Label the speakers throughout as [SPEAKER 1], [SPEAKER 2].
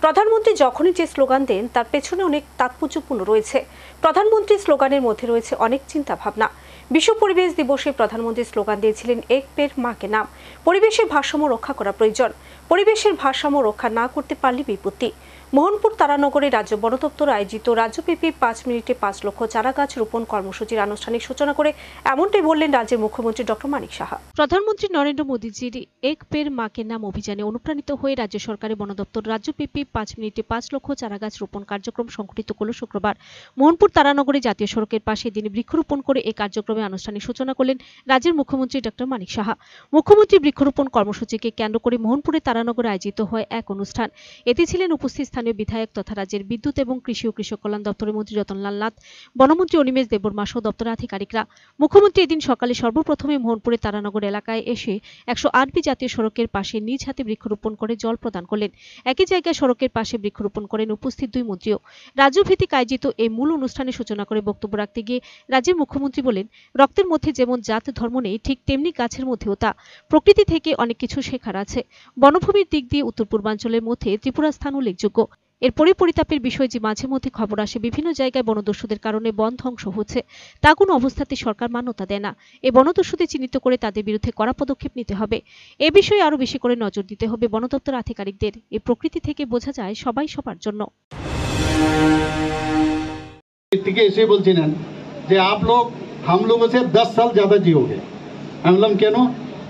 [SPEAKER 1] প্রধানমন্ত্রী যখনই যে স্লোগান দেন তার পেছনে অনেক তাৎপর্যপূর্ণ রয়েছে। প্রধানমন্ত্রী স্লোগানের মধ্যে রয়েছে অনেক চিন্তা ভাবনা। বিশ্ব পরিবেশ দিবসে প্রধানমন্ত্রী স্লোগান দিয়েছিলেন এক পেড় মা কে নাম। পরিবেশের ভারসাম্য রক্ষা করা প্রয়োজন। পরিবেশের ভারসাম্য রক্ষা না করতে পারলে বিপত্তি। মোহনপুর তারানগরে রাজ্য বন দপ্তর আয়োজিত রাজ্যব্যাপী ৫ মিনিটে ৫ লক্ষ চারা গাছ রোপণ কর্মসূচির আনুষ্ঠানিক সূচনা করে এমনটাই বললেন রাজ্যের মুখ্যমন্ত্রী ডক্টর মানিক সাহা। প্রধানমন্ত্রী নরেন্দ্র মোদীজির এক পেড় মা কে নাম অভিযানে অনুপ্রাণিত হয়ে রাজ্য সরকারের বন দপ্তর রাজ্যব্যাপী ৫ মিনিটে ৫ লক্ষ চারা গাছ রোপণ কার্যক্রম সংঘটিত করল শুক্রবার। মোহনপুর তারানগরে জাতীয় সড়কের পাশে দিনে বৃক্ষরোপণ করে এই কার্যক্রমে আনুষ্ঠানিক সূচনা করলেন রাজ্যের মুখ্যমন্ত্রী ডক্টর মানিক সাহা। মুখ্যমন্ত্রী বৃক্ষরোপণ কর্মসূচিকে কেন্দ্র করে মোহনপুরে তারানগরে আয়োজিত হয় এক অনুষ্ঠান। এতে ছিলেন উপস্থিত স্থানীয় বিধায়ক তথা রাজ্যের বিদ্যুৎ এবং কৃষি ও কৃষক কল্যাণ দপ্তরের মন্ত্রী রতনলাল নাথ, বনমন্ত্রী অনিমেষ দেববর্মা সহ দপ্তরের আধিকারিকরা। মুখ্যমন্ত্রী এদিন সকালে সর্বপ্রথমে মোহনপুরে তারানগর এলাকায় এসে ১০৮ জাতীয় সড়কের পাশে নিজ হাতে বৃক্ষরোপণ করে জল প্রদান করলেন। একই জায়গায় সড়কের পাশে বৃক্ষরোপণ করেন উপস্থিত দুই মন্ত্রীও। রাজ্যভিত্তিক আয়োজিত এই মূল অনুষ্ঠানের সূচনা করে বক্তব্য রাখতে গিয়ে রাজ্যের মুখ্যমন্ত্রী বলেন, রক্তের মধ্যে যেমন জাত ধর্ম নেই, ঠিক তেমনি গাছের মধ্যেও তা। প্রকৃতি থেকে অনেক কিছু শেখার আছে। বনভূমির দিক দিয়ে উত্তর পূর্বাঞ্চলের মধ্যে ত্রিপুরার স্থান উল্লেখযোগ্য। এর পরিতাপের বিষয় যে মাঝে মধ্যে খবর আসে বিভিন্ন জায়গায় বনদস্যুদের কারণে বন ধ্বংস হচ্ছে, তা কোনো অবস্থাতে সরকার মান্যতা দেয় না। এই বনদস্যুদের চিহ্নিত করে তাদের বিরুদ্ধে কড়া পদক্ষেপ নিতে হবে। এ বিষয়ে আরো বেশি করে নজর দিতে হবে বন দপ্তর আধিকারিকদের। এই প্রকৃতি থেকে বোঝা যায় সবাই সবার জন্য।
[SPEAKER 2] থেকে এসে বলছিলেন যে आप लोग हम लोगों से 10 साल ज्यादा जियोगे। আমি বললাম কেন?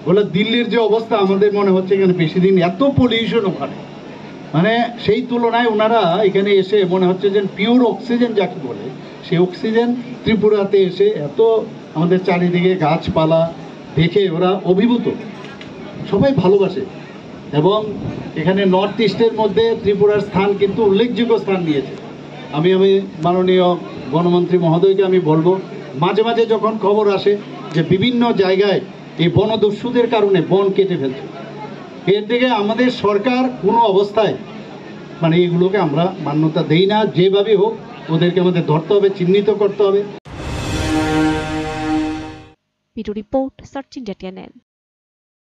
[SPEAKER 2] বলে দিল্লির যে অবস্থা আমাদের মনে হচ্ছে এখানে বেশি দিন, এত পলিউশন ওখানে, মানে সেই তুলনায় ওনারা এখানে এসে মনে হচ্ছে যে পিওর অক্সিজেন যাকে বলে সেই অক্সিজেন ত্রিপুরাতে এসে এত আমাদের চারিদিকে গাছপালা দেখে ওরা অভিভূত, সবাই ভালোবাসে। এবং এখানে নর্থ ইস্টের মধ্যে ত্রিপুরার স্থান কিন্তু উল্লেখযোগ্য স্থান নিয়েছে। আমি মাননীয় বনমন্ত্রী মহোদয়কে আমি বলবো, মাঝে মাঝে যখন খবর আসে যে বিভিন্ন জায়গায় এই বনদস্যুদের কারণে বন কেটে ফেলছে, এর থেকে আমাদের সরকার কোনো অবস্থায় মানে এগুলোকে আমরা মান্যতা দেই না। যেভাবে হোক ওদেরকে আমাদের ধরতে হবে, চিহ্নিত করতে হবে।
[SPEAKER 1] Bureau report, search India channel.